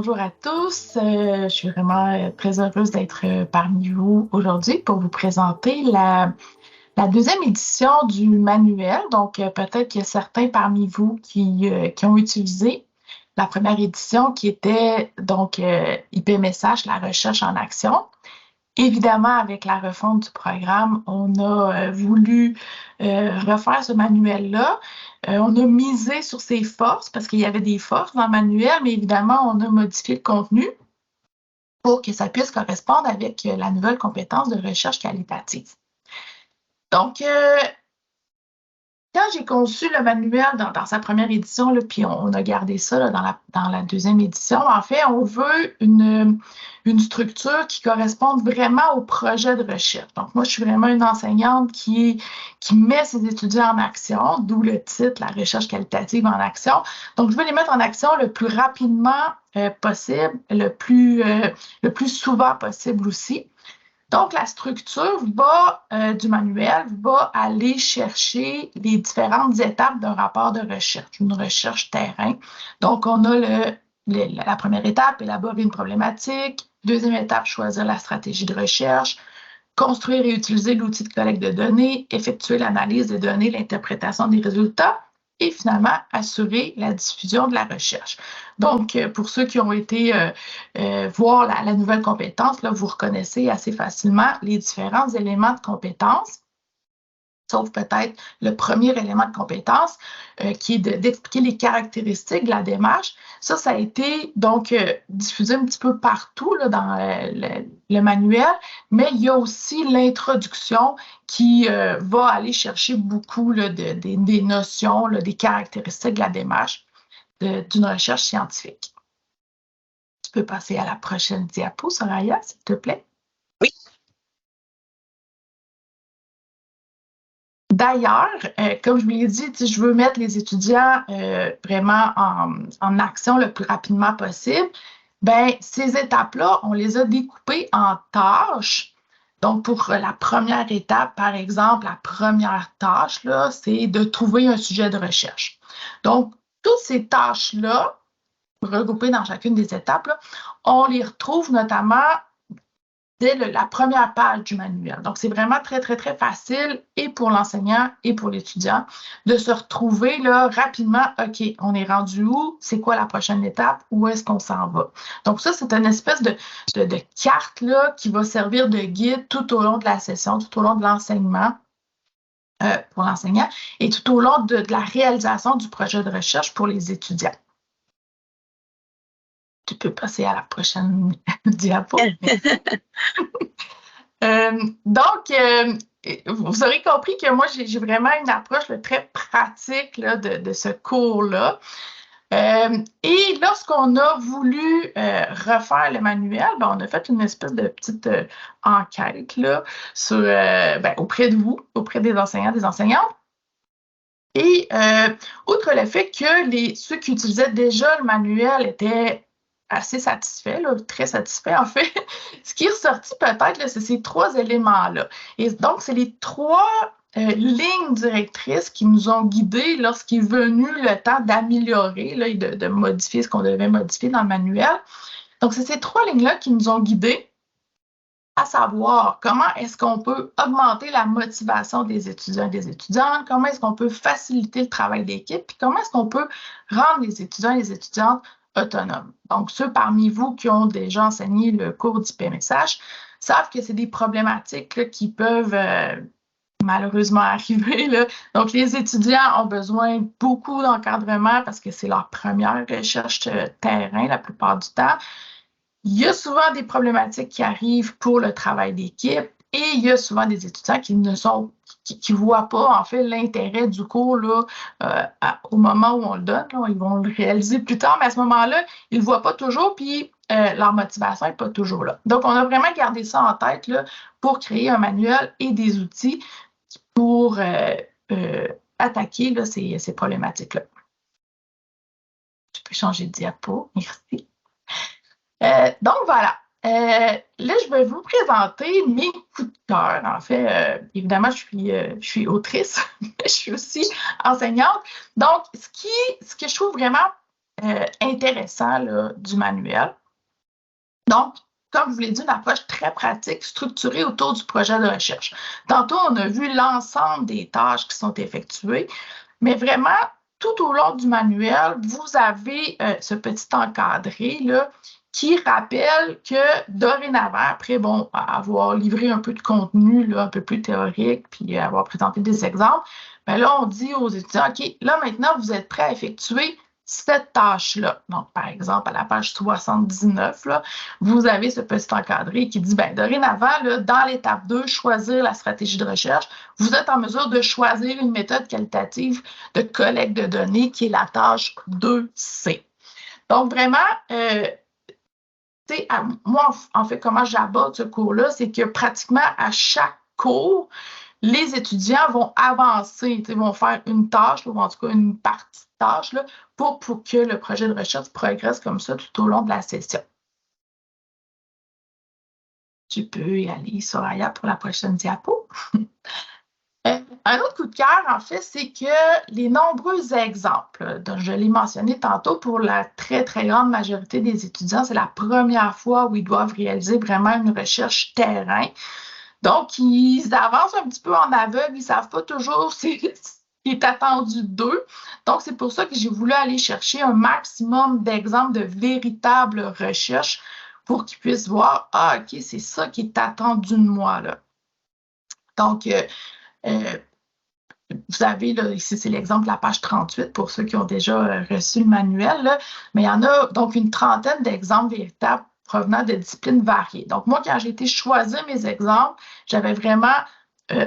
bonjour à tous. Je suis vraiment très heureuse d'être parmi vous aujourd'hui pour vous présenter la deuxième édition du manuel. Donc, peut-être qu'il y a certains parmi vous qui ont utilisé la première édition qui était donc IPMSH, la recherche en action. Évidemment, avec la refonte du programme, on a voulu refaire ce manuel-là. On a misé sur ses forces parce qu'il y avait des forces dans le manuel, mais évidemment, on a modifié le contenu pour que ça puisse correspondre avec la nouvelle compétence de recherche qualitative. Donc, quand j'ai conçu le manuel dans sa première édition, là, puis on a gardé ça là, dans la deuxième édition, en fait, on veut une structure qui corresponde vraiment au projet de recherche. Donc, moi, je suis vraiment une enseignante qui met ses étudiants en action, d'où le titre, la recherche qualitative en action. Donc, je veux les mettre en action le plus rapidement possible, le plus souvent possible aussi. Donc, la structure du manuel va aller chercher les différentes étapes d'un rapport de recherche, une recherche terrain. Donc, on a la première étape, élaborer une problématique. Deuxième étape, choisir la stratégie de recherche. Construire et utiliser l'outil de collecte de données, effectuer l'analyse des données, l'interprétation des résultats et finalement assurer la diffusion de la recherche. Donc, pour ceux qui ont été voir la nouvelle compétence, là, vous reconnaissez assez facilement les différents éléments de compétence, sauf peut-être le premier élément de compétence qui est d'expliquer les caractéristiques de la démarche. Ça a été donc diffusé un petit peu partout là, dans le manuel, mais il y a aussi l'introduction qui va aller chercher beaucoup là, des notions, là, des caractéristiques de la démarche d'une recherche scientifique. Tu peux passer à la prochaine diapo, Soraya, s'il te plaît. Oui. D'ailleurs, comme je vous l'ai dit, je veux mettre les étudiants vraiment en action le plus rapidement possible. Bien, ces étapes-là, on les a découpées en tâches. Donc, pour la première étape, par exemple, la première tâche, là, c'est de trouver un sujet de recherche. Donc, toutes ces tâches-là, regroupées dans chacune des étapes, là, on les retrouve notamment dès la première page du manuel. Donc, c'est vraiment très, très, très facile et pour l'enseignant et pour l'étudiant de se retrouver là rapidement, OK, on est rendu où? C'est quoi la prochaine étape? Où est-ce qu'on s'en va? Donc, ça, c'est une espèce de carte là, qui va servir de guide tout au long de la session, tout au long de l'enseignement pour l'enseignant et tout au long de la réalisation du projet de recherche pour les étudiants. Tu peux passer à la prochaine diapo. Donc, vous aurez compris que moi, j'ai vraiment une approche là, très pratique là, de ce cours-là. Et lorsqu'on a voulu refaire le manuel, on a fait une espèce de petite enquête là, sur, auprès de vous, auprès des enseignants, des enseignantes. Et outre le fait que ceux qui utilisaient déjà le manuel étaient assez satisfaits, là, très satisfaits en fait, ce qui est ressorti peut-être, c'est ces trois éléments-là. Et donc, c'est les trois lignes directrices qui nous ont guidés lorsqu'il est venu le temps d'améliorer et de modifier ce qu'on devait modifier dans le manuel. Donc, c'est ces trois lignes-là qui nous ont guidés, à savoir comment est-ce qu'on peut augmenter la motivation des étudiants et des étudiantes, comment est-ce qu'on peut faciliter le travail d'équipe, puis comment est-ce qu'on peut rendre les étudiants et les étudiantes autonomes. Donc, ceux parmi vous qui ont déjà enseigné le cours d'IPMSH savent que c'est des problématiques là, qui peuvent malheureusement arriver. Là. Donc, les étudiants ont besoin beaucoup d'encadrement parce que c'est leur première recherche terrain la plupart du temps. Il y a souvent des problématiques qui arrivent pour le travail d'équipe et il y a souvent des étudiants qui voient pas en fait l'intérêt du cours là, au moment où on le donne. Là, ils vont le réaliser plus tard, mais à ce moment-là, ils le voient pas toujours puis leur motivation n'est pas toujours là. Donc, on a vraiment gardé ça en tête là, pour créer un manuel et des outils pour attaquer là, ces problématiques-là. Je peux changer de diapo. Merci. Donc, voilà. Là, je vais vous présenter mes coups de cœur. En fait, évidemment, je suis autrice, mais je suis aussi enseignante. Donc, ce que je trouve vraiment intéressants là, du manuel. Donc, comme je vous l'ai dit, une approche très pratique, structurée autour du projet de recherche. Tantôt, on a vu l'ensemble des tâches qui sont effectuées, mais vraiment, tout au long du manuel, vous avez ce petit encadré là, qui rappelle que dorénavant, après bon, avoir livré un peu de contenu là, un peu plus théorique, puis avoir présenté des exemples, bien là, on dit aux étudiants, OK, là maintenant, vous êtes prêts à effectuer cette tâche-là. Donc, par exemple, à la page 79, là, vous avez ce petit encadré qui dit, bien, dorénavant, là, dans l'étape 2, choisir la stratégie de recherche, vous êtes en mesure de choisir une méthode qualitative de collecte de données qui est la tâche 2C. Donc, vraiment, moi, en fait, comment j'aborde ce cours-là, c'est que pratiquement à chaque cours, les étudiants vont avancer, vont faire une tâche, ou en tout cas une partie de tâche, là, pour que le projet de recherche progresse comme ça tout au long de la session. Tu peux y aller, Soraya, pour la prochaine diapo. Un autre coup de cœur, en fait, c'est que les nombreux exemples, dont je l'ai mentionné tantôt, pour la très, très grande majorité des étudiants, c'est la première fois où ils doivent réaliser vraiment une recherche terrain. Donc, ils avancent un petit peu en aveugle, ils ne savent pas toujours ce qui est attendu d'eux. Donc, c'est pour ça que j'ai voulu aller chercher un maximum d'exemples de véritables recherches pour qu'ils puissent voir, ah, OK, c'est ça qui est attendu de moi, là. Donc, vous avez, là, ici, c'est l'exemple de la page 38 pour ceux qui ont déjà reçu le manuel, là, mais il y en a donc une trentaine d'exemples véritables provenant de disciplines variées. Donc, moi, quand j'ai été choisir mes exemples, j'avais vraiment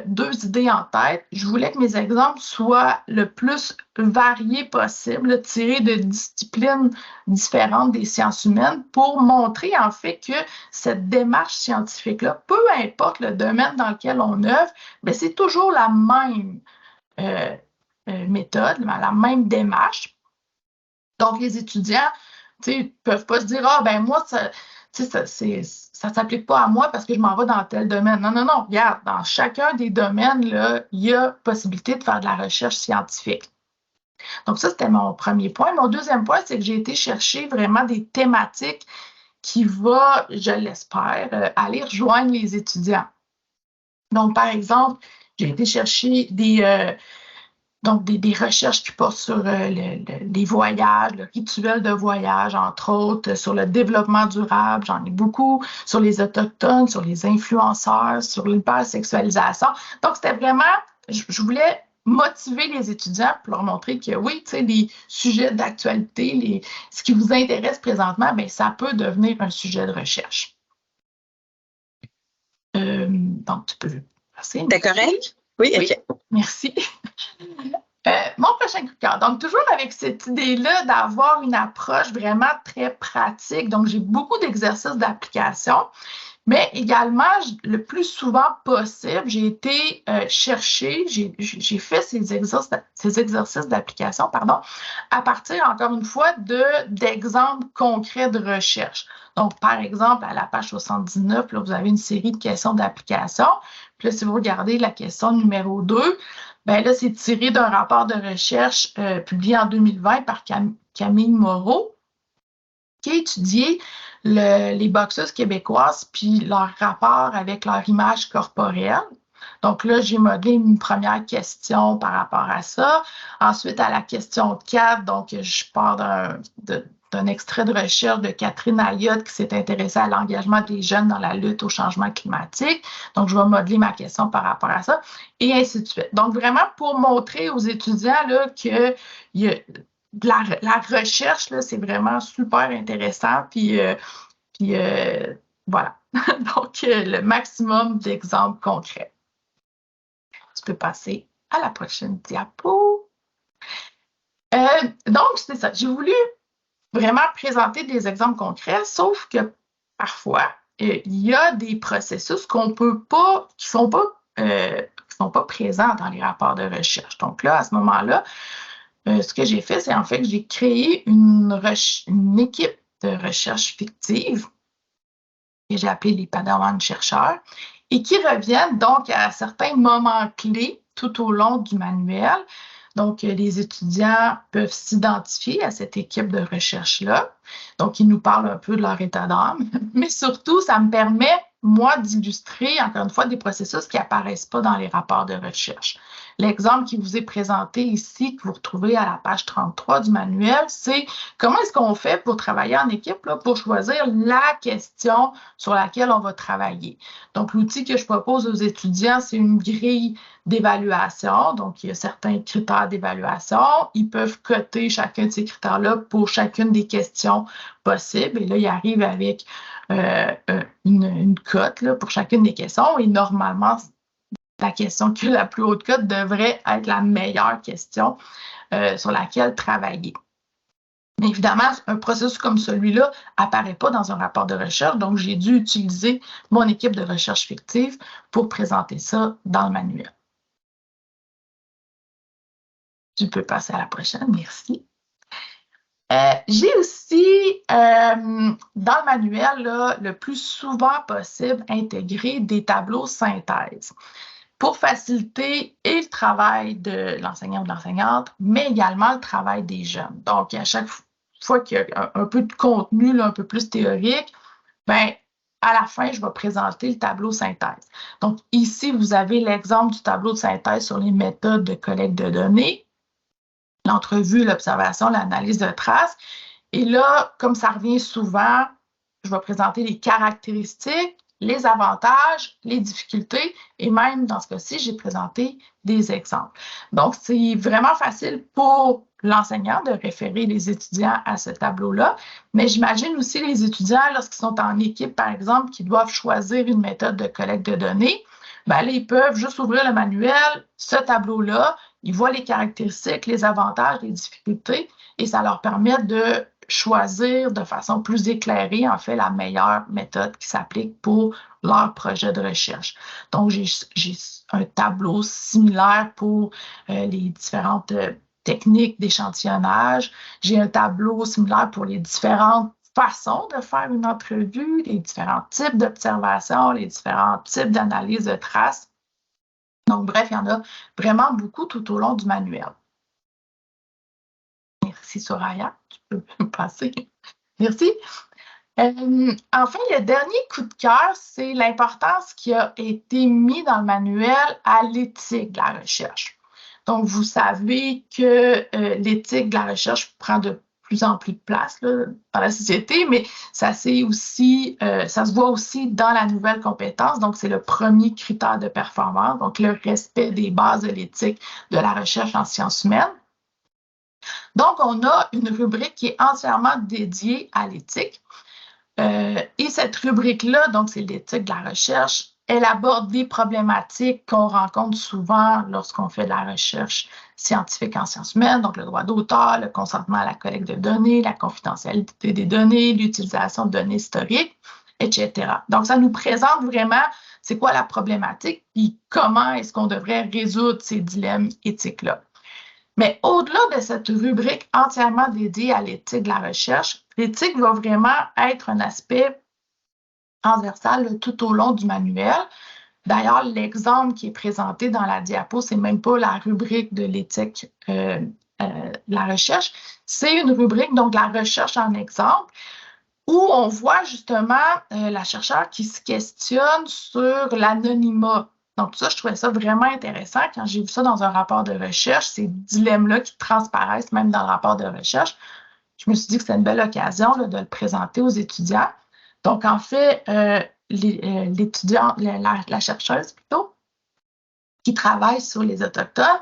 deux idées en tête. Je voulais que mes exemples soient le plus variés possible, tirés de disciplines différentes des sciences humaines pour montrer en fait que cette démarche scientifique-là, peu importe le domaine dans lequel on œuvre, mais c'est toujours la même méthode, la même démarche. Donc, les étudiants ne peuvent pas se dire, ah, ben moi, ça ne s'applique pas à moi parce que je m'en vais dans tel domaine. Non, non, non, regarde, dans chacun des domaines, là, il y a possibilité de faire de la recherche scientifique. Donc, ça, c'était mon premier point. Mon deuxième point, c'est que j'ai été chercher vraiment des thématiques qui vont, je l'espère, aller rejoindre les étudiants. Donc, par exemple, j'ai été chercher donc, des recherches qui portent sur les voyages, le rituel de voyage, entre autres, sur le développement durable, j'en ai beaucoup, sur les autochtones, sur les influenceurs, sur l'hypersexualisation. Donc, c'était vraiment, je voulais motiver les étudiants pour leur montrer que oui, tu sais, les sujets d'actualité, ce qui vous intéresse présentement, bien, ça peut devenir un sujet de recherche. Donc, tu peux passer. C'est correct? Oui, OK. Oui, merci. Mon prochain coup de cœur. Donc, toujours avec cette idée-là d'avoir une approche vraiment très pratique. Donc, j'ai beaucoup d'exercices d'application, mais également, le plus souvent possible, j'ai été chercher, j'ai fait ces exercices d'application, à partir, encore une fois, d'exemples concrets de recherche. Donc, par exemple, à la page 79, là, vous avez une série de questions d'application. Puis là, si vous regardez la question numéro 2, bien là, c'est tiré d'un rapport de recherche publié en 2020 par Camille Moreau, qui a étudié les boxeuses québécoises puis leur rapport avec leur image corporelle. Donc là, j'ai modelé une première question par rapport à ça. Ensuite, à la question 4, donc je pars d'un extrait de recherche de Catherine Alliott qui s'est intéressée à l'engagement des jeunes dans la lutte au changement climatique. Donc, je vais modeler ma question par rapport à ça, et ainsi de suite. Donc, vraiment pour montrer aux étudiants là, que la recherche, là, c'est vraiment super intéressant. Puis voilà. Donc, le maximum d'exemples concrets. Tu peux passer à la prochaine diapo. Donc, c'est ça. J'ai voulu vraiment présenter des exemples concrets, sauf que parfois, il y a des processus qu'on peut pas, qui sont pas présents dans les rapports de recherche. Donc là, à ce moment-là, ce que j'ai fait, c'est en fait que j'ai créé une équipe de recherche fictive que j'ai appelée les Padawan chercheurs et qui reviennent donc à certains moments clés tout au long du manuel. Donc, les étudiants peuvent s'identifier à cette équipe de recherche-là. Donc, ils nous parlent un peu de leur état d'âme, mais surtout, ça me permet, moi, d'illustrer, encore une fois, des processus qui n'apparaissent pas dans les rapports de recherche. L'exemple qui vous est présenté ici, que vous retrouvez à la page 33 du manuel, c'est comment est-ce qu'on fait pour travailler en équipe là, pour choisir la question sur laquelle on va travailler. Donc, l'outil que je propose aux étudiants, c'est une grille d'évaluation. Donc, il y a certains critères d'évaluation. Ils peuvent coter chacun de ces critères-là pour chacune des questions possibles. Et là, ils arrivent avec une cote là, pour chacune des questions. Et normalement, la question qui a la plus haute cote devrait être la meilleure question sur laquelle travailler. Mais évidemment, un processus comme celui-là n'apparaît pas dans un rapport de recherche, donc j'ai dû utiliser mon équipe de recherche fictive pour présenter ça dans le manuel. Tu peux passer à la prochaine, merci. J'ai aussi, dans le manuel, là, le plus souvent possible, intégré des tableaux synthèse pour faciliter et le travail de l'enseignant ou de l'enseignante, mais également le travail des jeunes. Donc, à chaque fois qu'il y a un peu de contenu là, un peu plus théorique, ben, à la fin, je vais présenter le tableau synthèse. Donc, ici, vous avez l'exemple du tableau de synthèse sur les méthodes de collecte de données, l'entrevue, l'observation, l'analyse de traces. Et là, comme ça revient souvent, je vais présenter les caractéristiques, les avantages, les difficultés et même dans ce cas-ci, j'ai présenté des exemples. Donc, c'est vraiment facile pour l'enseignant de référer les étudiants à ce tableau-là, mais j'imagine aussi les étudiants, lorsqu'ils sont en équipe, par exemple, qui doivent choisir une méthode de collecte de données, bien, là, ils peuvent juste ouvrir le manuel, ce tableau-là, ils voient les caractéristiques, les avantages, les difficultés, et ça leur permet de choisir de façon plus éclairée, en fait, la meilleure méthode qui s'applique pour leur projet de recherche. Donc, j'ai un tableau similaire pour les différentes techniques d'échantillonnage. J'ai un tableau similaire pour les différentes façons de faire une entrevue, les différents types d'observations, les différents types d'analyse de traces. Donc, bref, il y en a vraiment beaucoup tout au long du manuel. Merci, Soraya. Tu peux passer. Merci. Enfin, le dernier coup de cœur, c'est l'importance qui a été mis dans le manuel à l'éthique de la recherche. Donc, vous savez que l'éthique de la recherche prend de plus en plus de place là, dans la société, mais ça se voit aussi dans la nouvelle compétence. Donc, c'est le premier critère de performance, donc le respect des bases de l'éthique de la recherche en sciences humaines. Donc, on a une rubrique qui est entièrement dédiée à l'éthique. Et cette rubrique-là, donc c'est l'éthique de la recherche, elle aborde des problématiques qu'on rencontre souvent lorsqu'on fait de la recherche scientifique en sciences humaines, donc le droit d'auteur, le consentement à la collecte de données, la confidentialité des données, l'utilisation de données historiques, etc. Donc, ça nous présente vraiment c'est quoi la problématique et comment est-ce qu'on devrait résoudre ces dilemmes éthiques-là. Mais au-delà de cette rubrique entièrement dédiée à l'éthique de la recherche, l'éthique va vraiment être un aspect transversal tout au long du manuel. D'ailleurs, l'exemple qui est présenté dans la diapo, c'est même pas la rubrique de l'éthique de la recherche, c'est une rubrique, donc la recherche en exemple, où on voit justement la chercheure qui se questionne sur l'anonymat. Donc ça, je trouvais ça vraiment intéressant quand j'ai vu ça dans un rapport de recherche, ces dilemmes-là qui transparaissent même dans le rapport de recherche. Je me suis dit que c'était une belle occasion là, de le présenter aux étudiants. Donc en fait, l'étudiant, la chercheuse plutôt, qui travaille sur les Autochtones,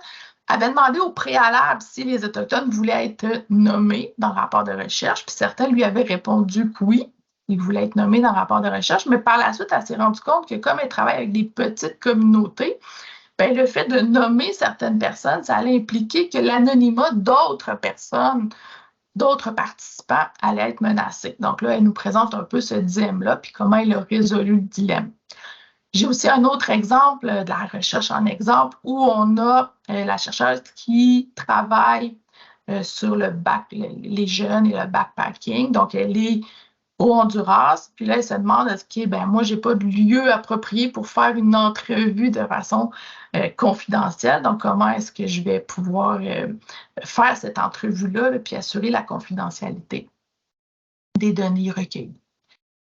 avait demandé au préalable si les Autochtones voulaient être nommés dans le rapport de recherche, puis certains lui avaient répondu que oui, ils voulaient être nommés dans le rapport de recherche, mais par la suite, elle s'est rendue compte que comme elle travaille avec des petites communautés, bien, le fait de nommer certaines personnes, ça allait impliquer que l'anonymat d'autres personnes, d'autres participants allait être menacé. Donc là, elle nous présente un peu ce dilemme-là, puis comment elle a résolu le dilemme. J'ai aussi un autre exemple de la recherche en exemple où on a la chercheuse qui travaille sur le les jeunes et le backpacking. Donc, elle est au Honduras. Puis là, ils se demandent, OK, ben moi, j'ai pas de lieu approprié pour faire une entrevue de façon confidentielle. Donc, comment est-ce que je vais pouvoir faire cette entrevue-là, là, puis assurer la confidentialité des données recueillies.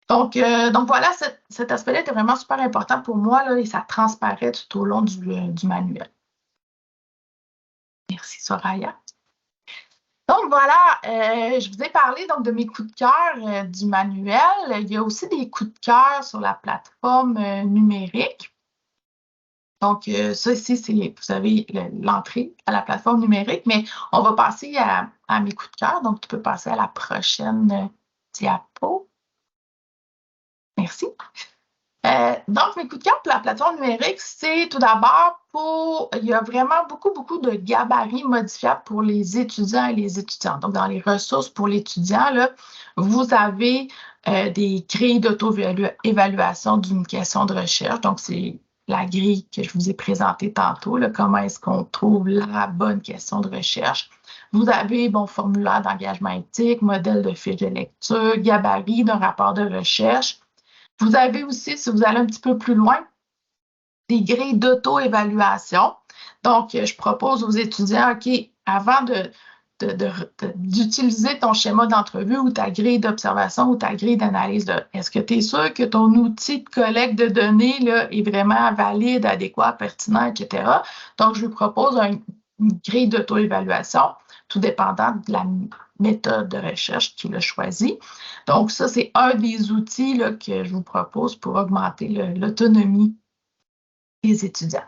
Donc voilà, cet aspect-là était vraiment super important pour moi, là, et ça transparaît tout au long du manuel. Merci, Soraya. Donc voilà, je vous ai parlé donc de mes coups de cœur du manuel. Il y a aussi des coups de cœur sur la plateforme numérique. Donc ça ici, c'est, vous savez, l'entrée à la plateforme numérique, mais on va passer à mes coups de cœur. Donc tu peux passer à la prochaine diapo. Merci. Donc, mes coups de cœur pour la plateforme numérique, c'est tout d'abord il y a vraiment beaucoup de gabarits modifiables pour les étudiants et les étudiantes. Donc, dans les ressources pour l'étudiant, là, vous avez des grilles d'auto-évaluation d'une question de recherche. Donc, c'est la grille que je vous ai présentée tantôt, là, comment est-ce qu'on trouve la bonne question de recherche. Vous avez, formulaire d'engagement éthique, modèle de fiche de lecture, gabarit d'un rapport de recherche. Vous avez aussi, si vous allez un petit peu plus loin, des grilles d'auto-évaluation. Donc, je propose aux étudiants, OK, avant d'utiliser ton schéma d'entrevue ou ta grille d'observation ou ta grille d'analyse, est-ce que tu es sûr que ton outil de collecte de données là, est vraiment valide, adéquat, pertinent, etc. Donc, je lui propose une grille d'auto-évaluation, tout dépendant de la méthode de recherche qu'il a choisie. Donc, ça, c'est un des outils là, que je vous propose pour augmenter l'autonomie des étudiants.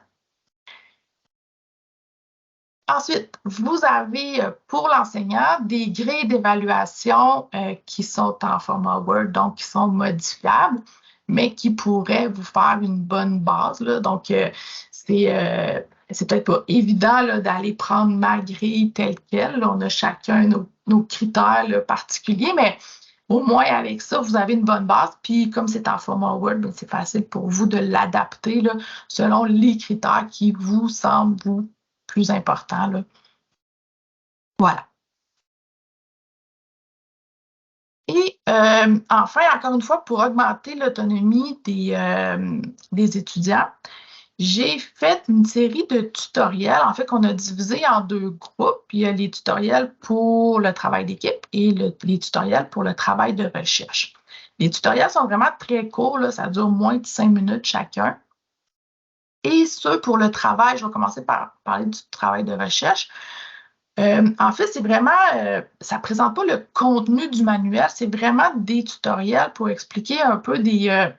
Ensuite, vous avez pour l'enseignant des grilles d'évaluation qui sont en format Word, donc qui sont modifiables, mais qui pourraient vous faire une bonne base. Là. Donc, c'est peut-être pas évident d'aller prendre ma grille telle quelle. Là, on a chacun nos critères là, particuliers, mais au moins avec ça, vous avez une bonne base. Puis, comme c'est en format Word, c'est facile pour vous de l'adapter selon les critères qui vous semblent vous plus important. Là. Voilà. Et enfin, encore une fois, pour augmenter l'autonomie des étudiants, j'ai fait une série de tutoriels, en fait, qu'on a divisé en deux groupes. Il y a les tutoriels pour le travail d'équipe et les tutoriels pour le travail de recherche. Les tutoriels sont vraiment très courts, là, ça dure moins de 5 minutes chacun. Et ceux pour le travail, je vais commencer par parler du travail de recherche. En fait, c'est vraiment, ça ne présente pas le contenu du manuel, c'est vraiment des tutoriels pour expliquer un peu des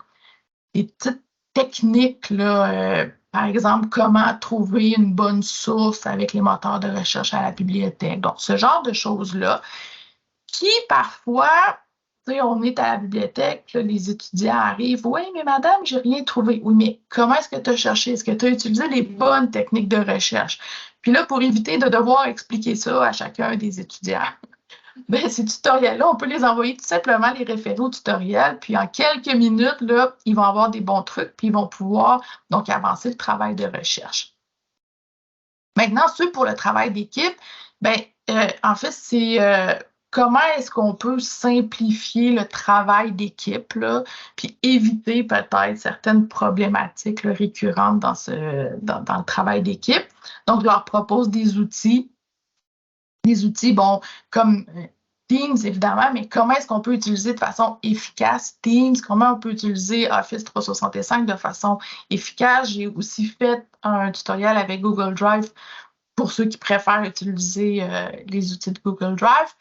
petites techniques, là, par exemple, comment trouver une bonne source avec les moteurs de recherche à la bibliothèque. Donc, ce genre de choses-là qui, parfois, tu sais, on est à la bibliothèque, là, les étudiants arrivent. Oui, mais madame, j'ai rien trouvé. Oui, mais comment est-ce que tu as cherché? Est-ce que tu as utilisé les bonnes techniques de recherche? Puis là, pour éviter de devoir expliquer ça à chacun des étudiants, ben, ces tutoriels-là, on peut les envoyer tout simplement les référer au tutoriel. Puis en quelques minutes, là, ils vont avoir des bons trucs, puis ils vont pouvoir donc avancer le travail de recherche. Maintenant, ceux pour le travail d'équipe, ben, en fait, c'est comment est-ce qu'on peut simplifier le travail d'équipe, là, puis éviter peut-être certaines problématiques là, récurrentes dans le travail d'équipe. Donc, je leur propose des outils, comme Teams, évidemment, mais comment est-ce qu'on peut utiliser de façon efficace Teams? Comment on peut utiliser Office 365 de façon efficace? J'ai aussi fait un tutoriel avec Google Drive pour ceux qui préfèrent utiliser les outils de Google Drive.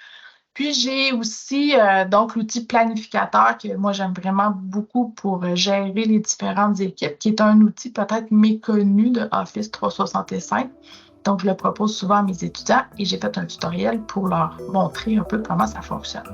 Puis, j'ai aussi donc l'outil planificateur que moi, j'aime vraiment beaucoup pour gérer les différentes équipes, qui est un outil peut-être méconnu de Office 365. Donc, je le propose souvent à mes étudiants et j'ai fait un tutoriel pour leur montrer un peu comment ça fonctionne.